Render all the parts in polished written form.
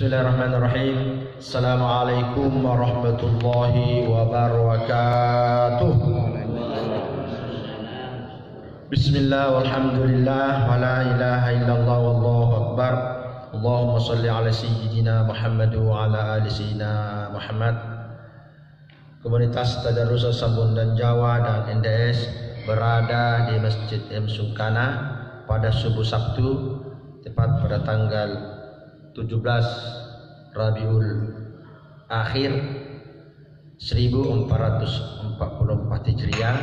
Bismillahirrahmanirrahim. Assalamualaikum warahmatullahi wabarakatuh. Bismillah walhamdulillah wa la ilaha illallah wallahu akbar. Allahumma salli ala sayyidina Muhammad wa ala ali sayyidina Muhammad. Komunitas Tadarus Sabun dan Jawa dan NDS berada di Masjid M. Sungkana pada subuh Sabtu tepat pada tanggal 17 Rabiul Akhir 1444 Hijriah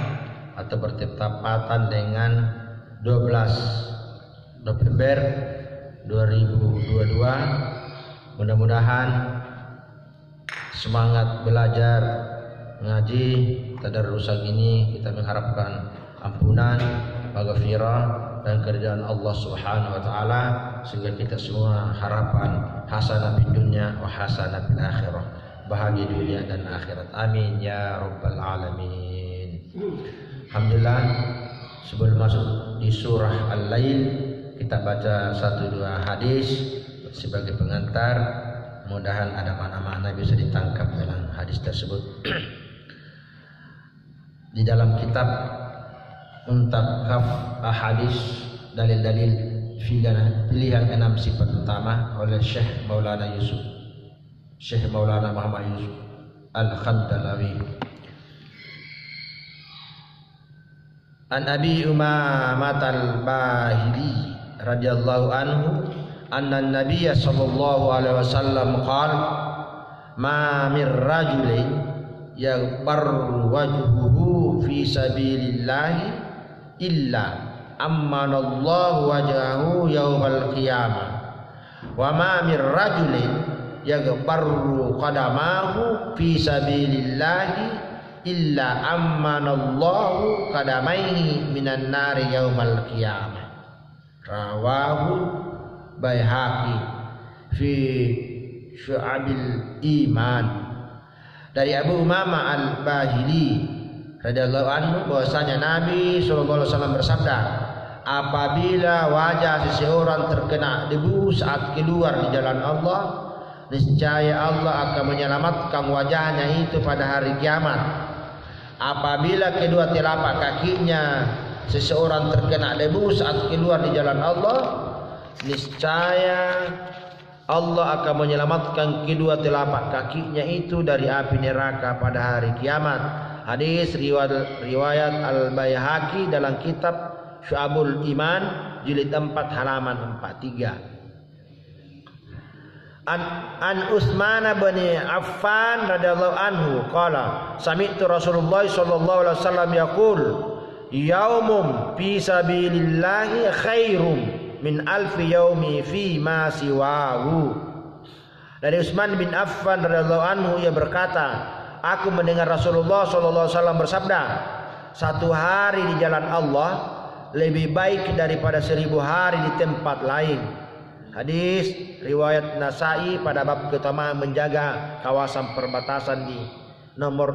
atau bertepatan dengan 12 November 2022. Mudah-mudahan semangat belajar mengaji tadarus ini kita mengharapkan ampunan, maghfirah dan kerjaan Allah Subhanahu wa taala, sehingga kita semua harapan hasanah fid dunya wa hasanah fil akhirah, bahagia dunia dan akhirat. Amin ya rabbal alamin. Alhamdulillah, sebelum masuk di surah Al-Lail kita baca 1-2 hadis sebagai pengantar. Mudah-mudahan ada makna-makna bisa ditangkap dalam hadis tersebut. Di dalam kitab Muntakhab Ahadis dalil-dalil pilihan 6 sifat utama oleh Syekh Maulana Muhammad Yusuf Al-Khandalawi. An Abi Umamah Al-Bahili radhiyallahu anhu anna an-nabiy sallallahu alaihi wasallam qala ma min rajulin yaghbarru wajhuhu fi sabilillahi illa ammanallahu wajhahu yaumal qiyamah wa ma min rajulin yaghbarru qadamahu fi sabilillahi illa ammanallahu qadamaihi minan nari yaumal qiyamah. Rawahu Baihaqi fi Syu'abil Iman. Dari Abu Umamah Al-Bahili radhiyallahu anhu bahwasanya Nabi sallallahu alaihi wasallam bersabda, apabila wajah seseorang terkena debu saat keluar di jalan Allah, niscaya Allah akan menyelamatkan wajahnya itu pada hari kiamat. Apabila kedua telapak kakinya seseorang terkena debu saat keluar di jalan Allah, niscaya Allah akan menyelamatkan kedua telapak kakinya itu dari api neraka pada hari kiamat. Hadis riwayat Al-Baihaqi dalam kitab Syu'abul Iman jilid 4 halaman 43. An Utsman bin Affan radhiyallahu anhu qala sami'tu Rasulullah sallallahu alaihi wasallam yaqul yaumun fi sabilillahi khairum min alfi yaumi fi ma siwahu. Dari Utsman bin Affan radhiyallahu anhu ia berkata, aku mendengar Rasulullah sallallahu alaihi wasallam bersabda, satu hari di jalan Allah lebih baik daripada 1000 hari di tempat lain. Hadis riwayat Nasai pada bab keutamaan menjaga kawasan perbatasan di nomor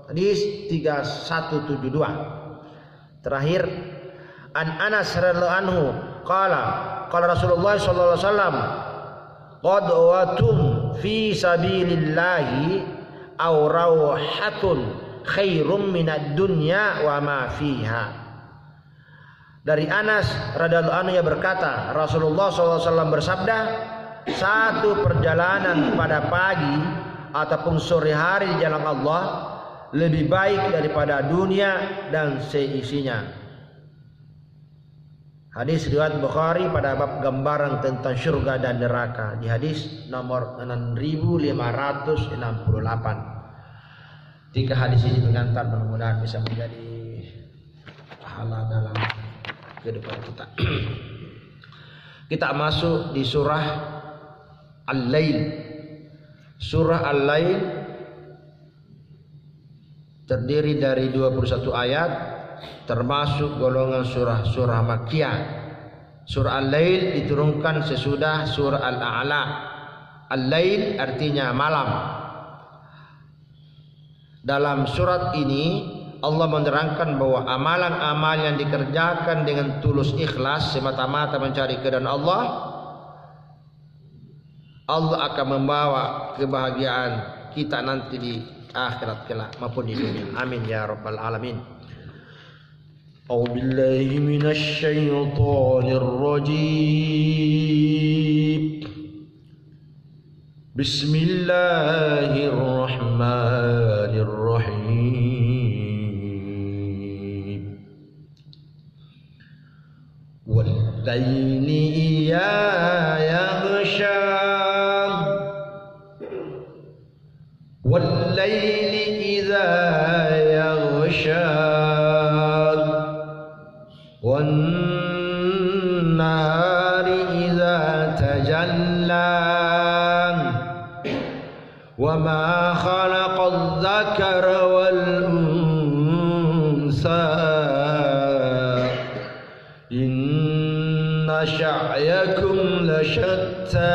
hadis 3172. Terakhir An Anas radhiyallahu anhu qala Rasulullah sallallahu alaihi wasallam qadwatun fi sabilillahi aw rawhatun khairum minad dunya wa ma fiha. Dari Anas radhiyallahu anhu ia berkata, Rasulullah SAW bersabda, satu perjalanan pada pagi ataupun sore hari di jalan Allah lebih baik daripada dunia dan seisinya. Hadis riwayat Bukhari pada bab gambaran tentang surga dan neraka di hadis nomor 6568. 3 hadis ini pengantar, mudah-mudahan bisa menjadi pahala dalam kehidupan kita. Kita masuk di surah Al-Lail. Surah Al-Lail terdiri dari 21 ayat, termasuk golongan surah-surah Makkiyah. Surah Al-Lail diturunkan sesudah surah Al-A'la. Al-Lail artinya malam. Dalam surat ini Allah menerangkan bahwa amalan-amalan yang dikerjakan dengan tulus ikhlas semata-mata mencari keridhaan Allah Allah akan membawa kebahagiaan kita nanti di akhirat kelak maupun di dunia. Amin ya rabbal alamin. A'udzu billahi minasy syaithanir rajim. Bismillahirrahmanirrahim. Wal-laili idza yaghsha Wal-laili idza yaghsha Wan-nahari idza tajalla Wa ma khalaqadz dzakara wal unsa Inna sya'yakum lasyatta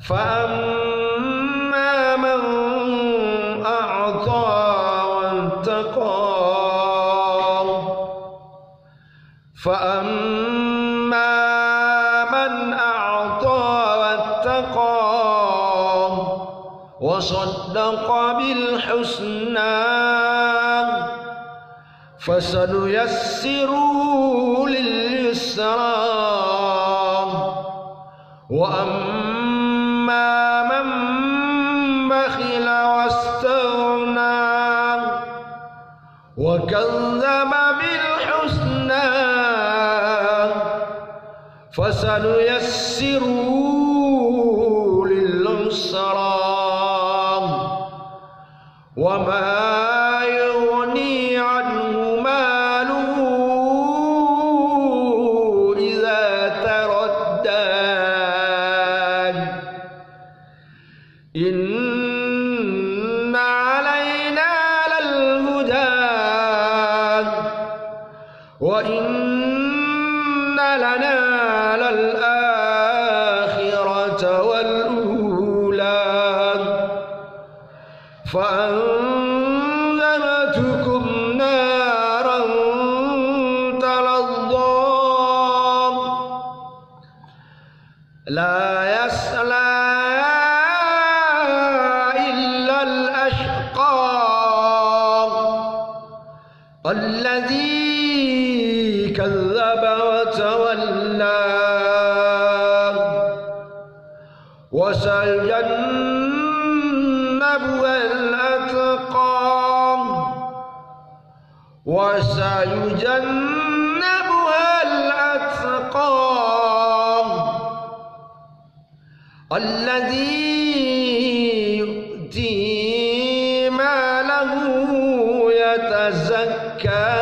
فأما من أعطى واتقى فأما من أعطى واتقى وصدق بالحسنى فسنيسره لليسرى وأما من بخل واستغنى وكذب بالحسنى فسنيسره للعسرى وما يغني عنه ماله إذا تردى إن علينا للهدى وإن لنا للآخرة والأولى فأنذرتكم نارا تلظى لا يصلاها إلا الأشقى الذي كذب وتولى وسيجنبها الأتقى الذي يؤتي ماله يتزكى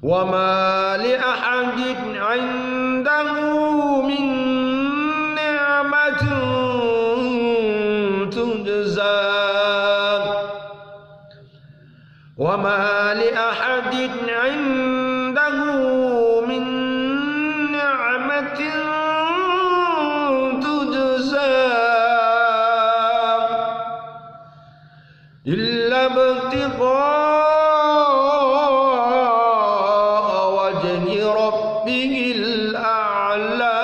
وما لأحد عنده من نعمة تجزى وما لأحد عنده من نعمة تجزى إلا ابتغاء وجه ربه الأعلى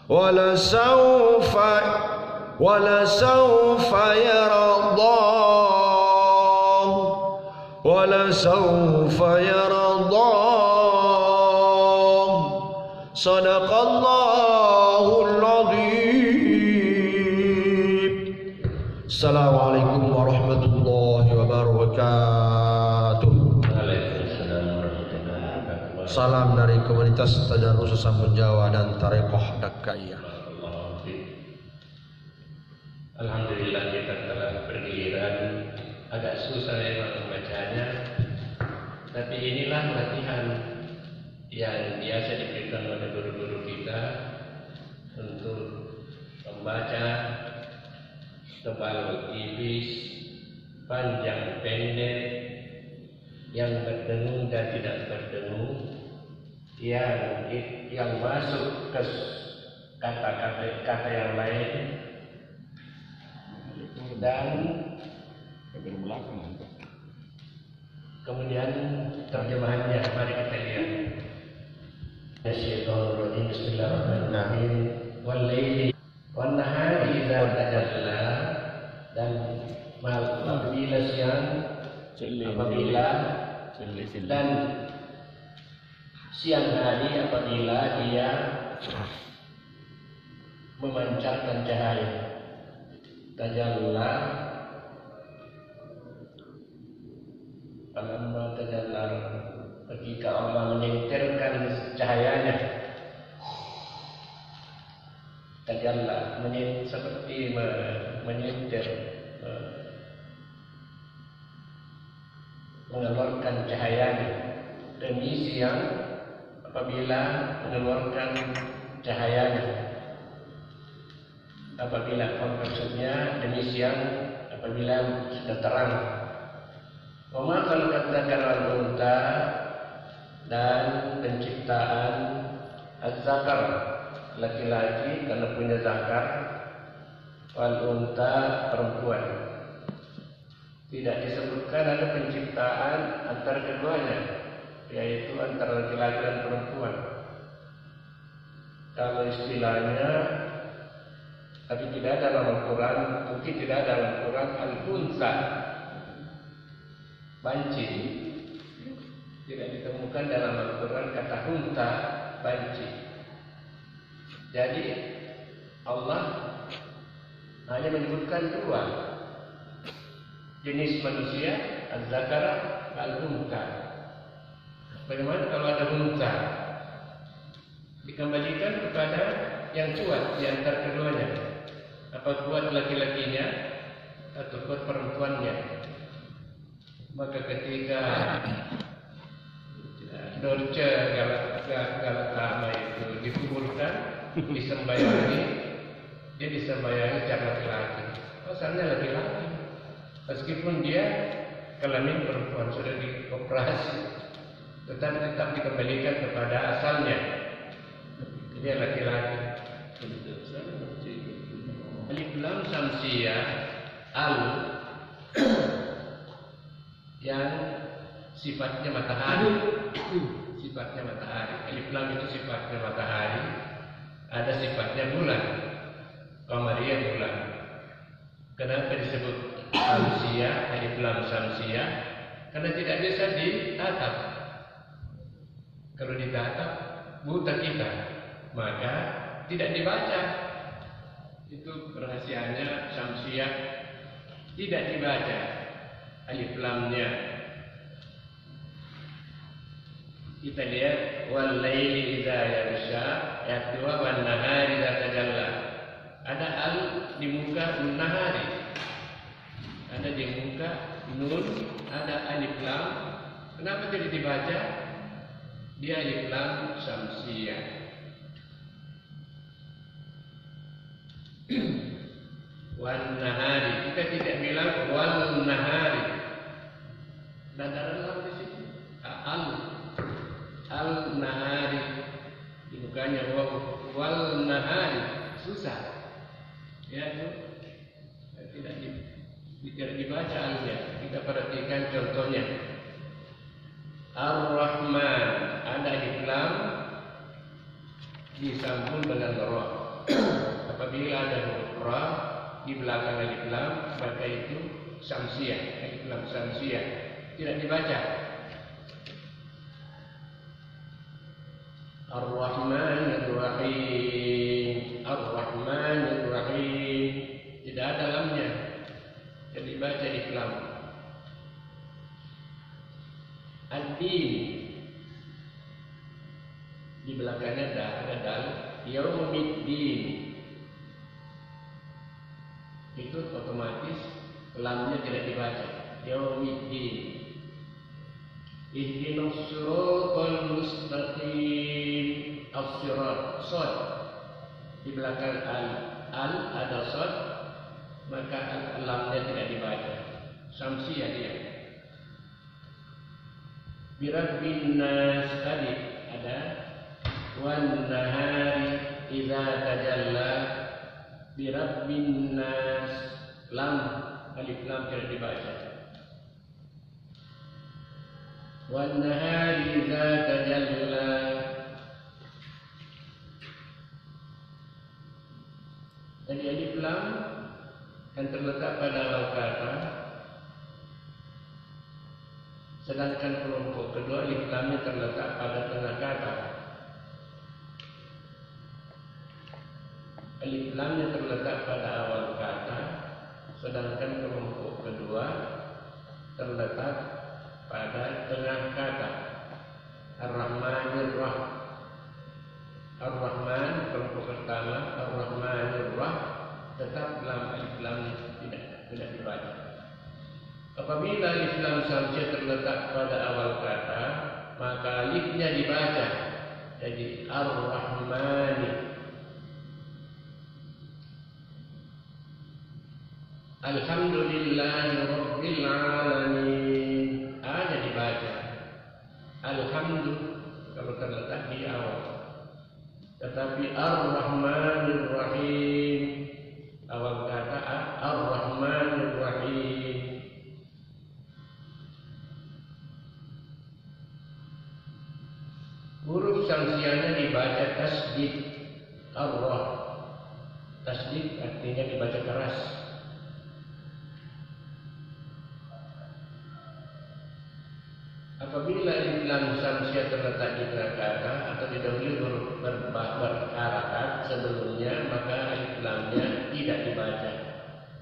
ولسوف يرضى صدق الله العظيم. Assalamualaikum warahmatullahi wabarakatuh. Salam dari komunitas Tadarus Sambun Jawa dan Tarekoh Dakkaiyah. Alhamdulillah kita telah bergiliran, agak susah memang membacanya, tapi inilah latihan yang biasa diberikan oleh guru-guru kita untuk membaca tebal tipis, panjang pendek, yang berdengung dan tidak berdengung, yang masuk ke kata-kata yang lain, dan Kemudian terjemahannya, mari kita lihat. Nasyaitonirrajim. Bismillahirrahmanirrahim. Wal laili wan nahari idza tajalla, dan apabila siang, apabila dan siang hari apabila dia memancarkan cahaya. Tajalla, falamma tajalla, ketika Allah menyenterkan cahayanya. Tajalla seperti menyentir, mengeluarkan cahayanya. Demi siang apabila mengeluarkan cahayanya. Apabila maksudnya demi siang apabila sudah terang. Wa ma khalaqna wal unta, dan penciptaan az-zakar, laki-laki karena punya zakar, wal unta, perempuan. Tidak disebutkan ada penciptaan antara keduanya, yaitu antara laki-laki dan perempuan. Kalau istilahnya, tapi tidak ada dalam Al-Quran, mungkin tidak ada dalam Al-Quran, al-unsa, banci. Tidak ditemukan dalam Al-Quran kata unta, banci. Jadi Allah hanya menyebutkan dua jenis manusia, az-zakar, al-unta. Bagaimana kalau ada unta? Dikembalikan kepada yang kuat di antara keduanya. Apa kuat laki-lakinya atau kuat perempuannya? Maka ketika Dorce Galatama itu dikuburkan, disembayangi, dia disembayangi secara laki-laki. Asalnya laki-laki, meskipun dia kelamin perempuan, sudah dioperasi, tetapi tetap dikembalikan kepada asalnya. Dia laki-laki. Alif lam samsiyah, al yang sifatnya matahari. Sifatnya matahari. Alif lam itu sifatnya matahari. Ada sifatnya bulan. Qamariyah, bulan. Kenapa disebut samsiyah, alif lam samsiyah? Karena tidak bisa ditatap. Kalau ditatap, buta kita, maka tidak dibaca. Itu rahasianya samsiyah, tidak dibaca alif lamnya. Kita lihat wal laili idza yaghsha, ayat 2, wan nahari idza tajalla. Ada al di muka nahari, ada di muka nun, ada alif lam. Kenapa tidak dibaca? Dia alif lam samsiyah. Wan nahari, kita tidak bilang wal nahari. Dadaran lam di situ. Al nahari, bukannya wal nahari, susah. Ya itu tidak dibaca alnya. Kita perhatikan contohnya. Ar-Rahman, ada alif lam disambung dengan ra. Apabila ada huruf ra di belakang alif lam, maka itu samsiyah, alif lam samsiyah, tidak dibaca. Ar-Rahmanir Rahim, Ar-Rahmanir Rahim, tidak ada lamnya, tidak dibaca alif lam. Ad-Din, di belakangnya ada dal. Yaumiddin, itu otomatis lamnya tidak dibaca. Yaumiddin. Ihdinas siratal mustaqim, as-sirat, shad. Di belakang al ada shad, maka lamnya tidak dibaca. Samsiyah dia. Birabbin nas, tadi ada wan nahari idza tajalla, birabbin nas, lam alif lam tidak dibaca. wan nahari idza tajalla. Jadi alif lam yang terletak pada awal kata, sedangkan kelompok kedua alif lamnya terletak pada tengah kata. Alif lamnya terletak pada awal kata, sedangkan kelompok kedua terletak pada tengah kata. Ar-Rahmanir Rahim. Ar-Rahman kelompok pertama, Ar-Rahmanir Rahim tetap lam alif lam tidak dibaca. Apabila alif lam samsia terletak pada awal kata, maka alifnya dibaca jadi Ar-Rahmani. Alhamdulillahi Rabbil Alamin. A-nya dibaca. Alhamdulillah kalau terletak di awal. Tetapi Ar-Rahmanir Rahim, awal kata Ar-Rahmanir Rahim. Huruf samsianya dibaca tasdid. Allah. Tasdid artinya dibaca keras. Apabila alif lam samsiah terletak di tengah kata atau didahului huruf berharakat sebelumnya, maka alif lamnya tidak dibaca.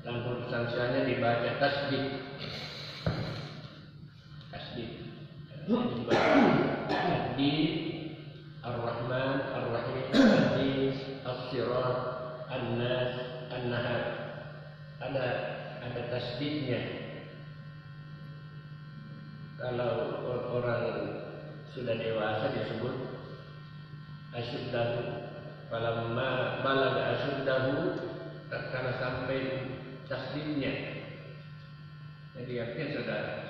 Dan huruf samsiahnya dibaca tasdid. Tasdid. Di Ar-Rahman, Ar-Rahim, Al-Hadis, As-Sirat, An-Nas, An-Nahar. Ada tasdidnya. Kalau orang sudah dewasa disebut asyuddahu. Falamma balagha asyuddahu, tatkala sampai tasdidnya. Jadi artinya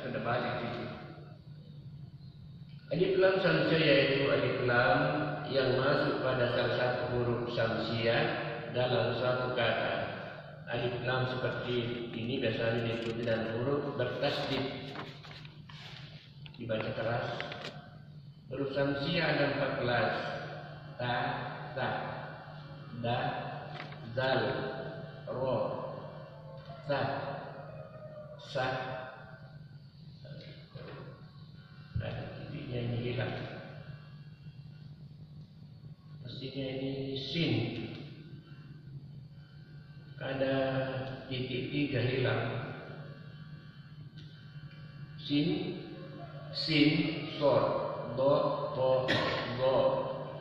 sudah balik itu. Alif lam samsiah yaitu alif lam yang masuk pada salah satu huruf samsiah dalam suatu kata. Alif lam seperti ini biasanya diikuti dengan huruf bertasdid, dibaca keras. Huruf samsiah ada 14. Ta, ta, da, zal, ro, sa, sa. Titiknya ini hilang. Mestinya ini sin. Ada titik 3 hilang. Sin, sin, sod, do, to, go,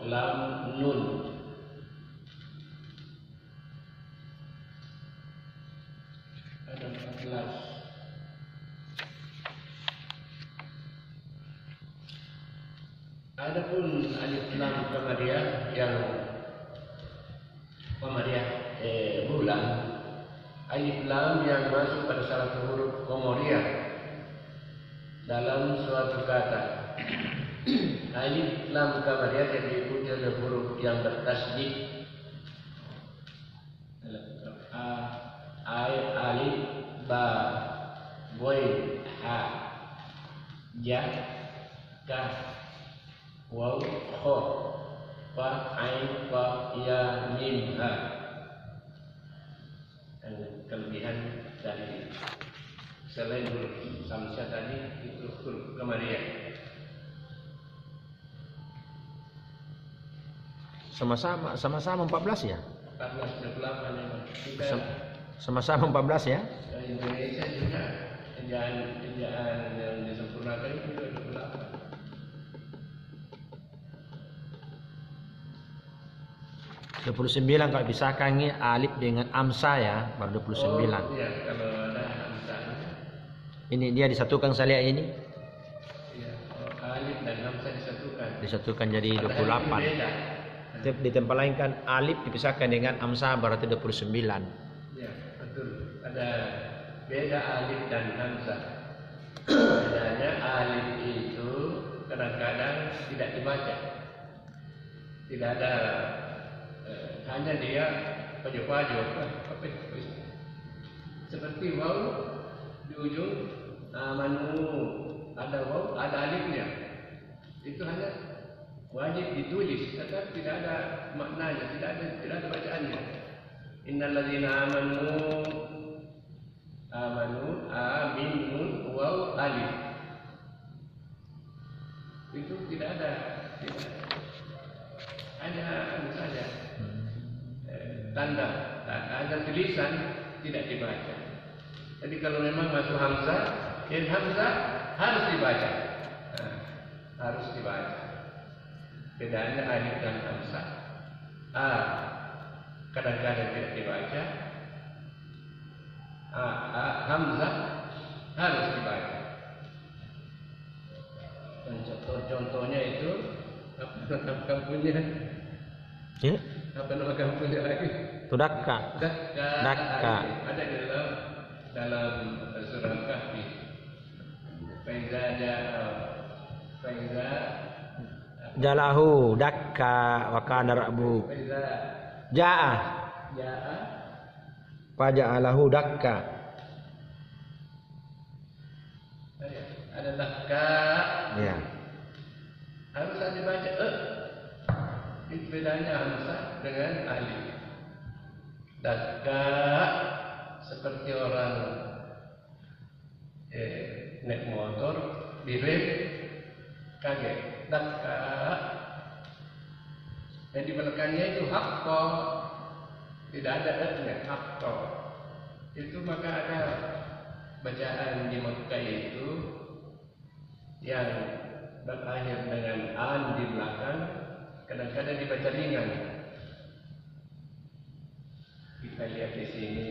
lam, nun. Ada 14. Adapun alif lam qamariyah yang bulan, alif lam yang masuk pada salah satu huruf qamariyah dalam suatu kata. Alif lam qamariyah yang diikuti oleh huruf yang bertasdid. Alif, ba, boy, ha, ja, ka, waw, kho, fa, ain, fa, ya, mim, ha. Dan kelebihan dari selain huruf samsiah tadi itu huruf qamariyah. Sama-sama 14 ya? 14 28 memang. Sama-sama 14 ya? Indonesia juga ejaan yang disempurnakan itu 28. 29 kalau pisahkan ini alif dengan amsa ya, baru 29. Oh, iya, kalau ada amsanya. Ini dia disatukan saya lihat ini. Iya, alif dan amsa disatukan. Disatukan jadi 28. Di tempat lain kan alif dipisahkan dengan amsa berarti 29. Iya, betul. Ada beda alif dan hamzah. Bedanya alif itu kadang-kadang tidak dibaca. Tidak ada, hanya dia pajo-pajo. Seperti waw di ujung amanu, ada waw, ada alifnya. Itu hanya wajib ditulis, tetapi tidak ada maknanya, tidak ada bacaannya. Innal ladzina amanu aminun waw alif. Itu tidak ada. Hanya saja tanda, ada tulisan tidak dibaca. Jadi kalau memang masuk hamzah, hamzah harus dibaca. Harus dibaca. Bedanya alif dan hamzah. Kadang-kadang tidak dibaca. Hamzah harus dibaca. Dan contohnya itu apa kampungnya? Ya. Apa nama kampungnya lagi? Itu Dakka. Dakka. Ada di dalam surah Kahfi. Faiza Jalahu Dakka wa kana rabbu. Faiza Jaa. Faja'alahu Dakka. Ada Dakka. Ya. Harus dibaca itu bedanya hamzah dengan alif. Dakka seperti orang naik motor di rem kaget. Dakka. Yang di belakangnya itu hakko, tidak ada nya hakko. Itu maka ada bacaan di Makkah itu yang berakhir dengan an di belakang, kadang-kadang dibaca ringan. Kita lihat di sini.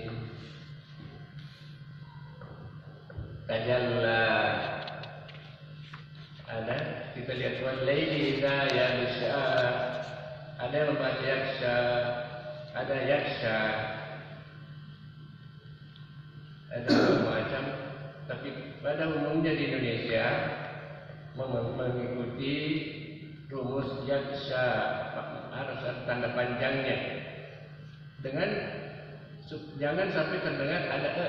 Tajalla. Ada, kita lihat wal laili idza yaghsha. Ada yang membaca yaghsha, ada yaghsha. Ada macam, tapi pada umumnya di Indonesia mengikuti rumus yaghsha, harus ada tanda panjangnya. Dengan jangan sampai terdengar ada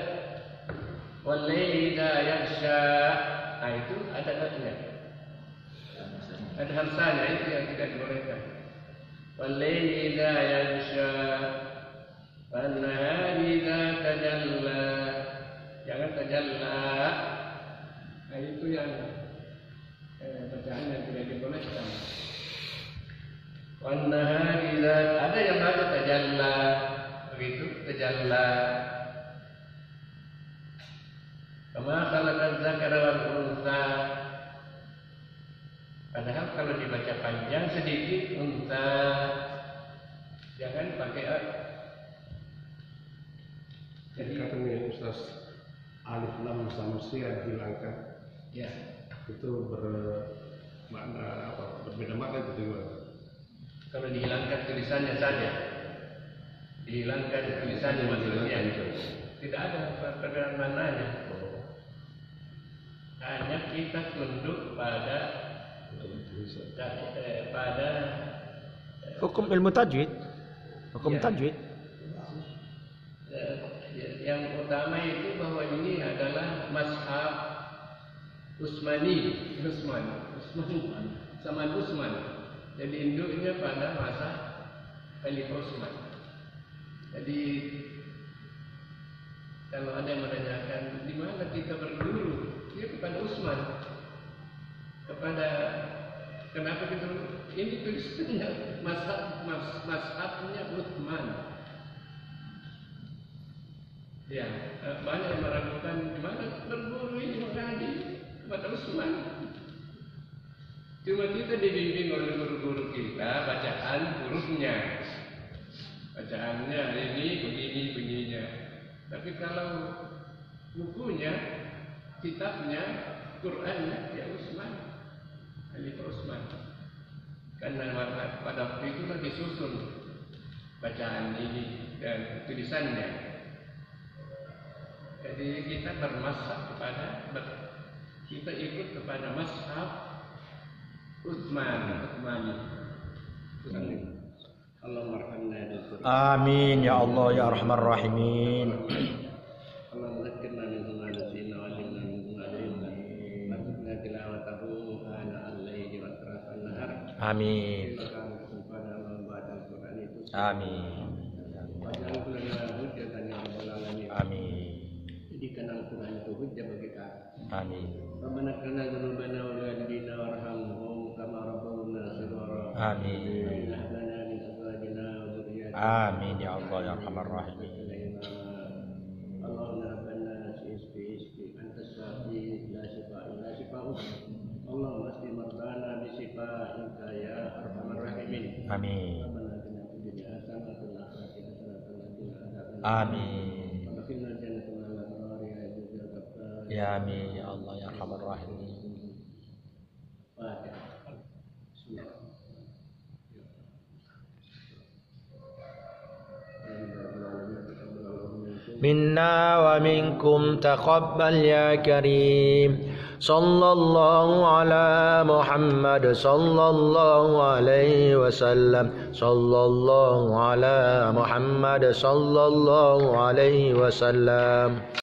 wal laili idza yaghsha. Nah itu ada nya. Ada hamzahnya, itu yang tidak dibolehkan. Wal laili idza yaghsha wan nahari idza tajalla. Jangan tajalla. Nah itu yang bacaan yang tidak dibolehkan. Wan nahari idza, ada yang baca tajalla, begitu tajalla. Kama khalaqaz zakara wal unsa. Padahal kalau dibaca panjang sedikit unsa, jangan pakai a. Jadi katanya Ustaz, alif lam sama sian hilangkan. Ya. Itu bermakna apa? Berbeda makna itu juga. Kalau dihilangkan tulisannya saja, dihilangkan tulisannya maksudnya, tidak ada perbedaan maknanya. Hanya kita tunduk pada Hukum ilmu tajwid. Hukum ya. tajwid. Yang utama itu bahwa ini adalah mazhab Utsmani, Zaman Utsman. Jadi induknya pada masa Khalifah Utsman. Jadi kalau ada yang menanyakan di mana kita berguru, dia kepada Utsman. Kepada kenapa kita ini tulisannya mazhabnya Utsman. Ya, banyak yang meragukan di mana berguru ini mengaji kepada Utsman. Cuma kita dibimbing oleh guru-guru kita bacaan hurufnya. Bacaannya ini begininya. Tapi kalau bukunya, kitabnya, Qur'annya ya Utsman. Khalifah Utsman. Karena pada waktu itu lagi susun bacaan ini dan tulisannya. Jadi kita bermazhab kepada, kita ikut kepada mazhab Utsmani. Allahumma arhamna ya Rasul. Amin ya Allah ya Arhamar Rahimin. Allahumma zakkirna min ma nasina wa 'allimna min ma 'allamna. Amin. Kesempatan membaca Al-Quran itu. Amin. Waj'al lana hujjatan ya rabbal alamin. Amin. Jadikan Al-Quran itu hujjah bagi kami. Amin. Rabbana qina dzunubana wa walidina warhamhum kama rabbawna shighara. Amin. Hab lana min azwajina wa dhurriyyatina. Amin ya Allah ya Arhamar Rahimin. Allahumma rabbana isfi anta syafi la shifa illa shifa'uk. Allahumma asqi mardana bi shifa'ika ya arhamar rahimin. Amin. Rabbana atina fid dunya hasanah wa fil akhirati hasanah wa qina adzabannar. Amin. Wa qina jannata ma'al abrar ya Dzal Ghaffar. Ya amin ya Allah ya Arhamar Rahimin. Fatihah. Bismillah. منا ومنكم تقبل يا كريم صلى الله على محمد صلى الله عليه وسلم صلى الله على محمد صلى الله عليه وسلم